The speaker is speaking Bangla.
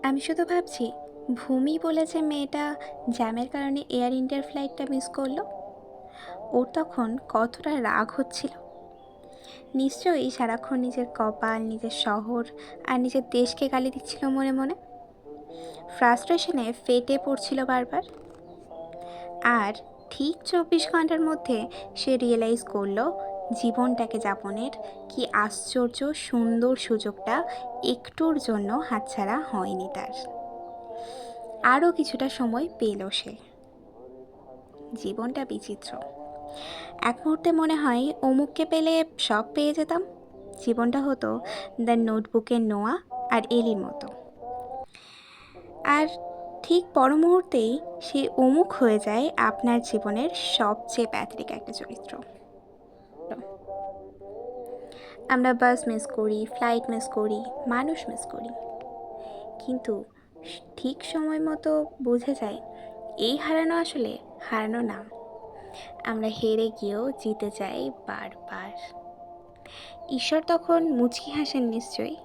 আমি শুধু ভাবছি, ভূমি বলে যে মেয়েটা জ্যামের কারণে এয়ার ইন্ডিয়ার ফ্লাইটটা মিস করলো, ওর তখন কতটা রাগ হচ্ছিল। নিশ্চয়ই সারাক্ষণ নিজের কপাল, নিজের শহর আর নিজের দেশকে গালি দিচ্ছিল মনে মনে। ফ্রাস্ট্রেশনে ফেটে পড়ছিল বারবার। আর ঠিক 24 ঘন্টার মধ্যে সে রিয়েলাইজ করলো জীবনটাকে যাপনের কি আশ্চর্য সুন্দর সুযোগটা একটুর জন্য হাতছাড়া হয়নি তার। আরও কিছুটা সময় পেল সে। জীবনটা বিচিত্র। এক মুহূর্তে মনে হয় অমুককে পেলে সব পেয়ে যেতাম। জীবনটা হতো দ্য নোটবুকের নোয়া আর এলির মতো। আর ঠিক পর মুহূর্তেই সে অমুক হয়ে যায় আপনার জীবনের সবচেয়ে প্যাথেটিক একটা চরিত্র। আমরা বাস মিস করি, ফ্লাইট মিস করি, মানুষ মিস করি, কিন্তু ঠিক সময় মতো বুঝে যাই এই হারানো আসলে হারানো না। আমরা হেরে গিয়েও জিতে যাই বারবার। ঈশ্বর তখন মুচকি হাসেন নিশ্চয়ই,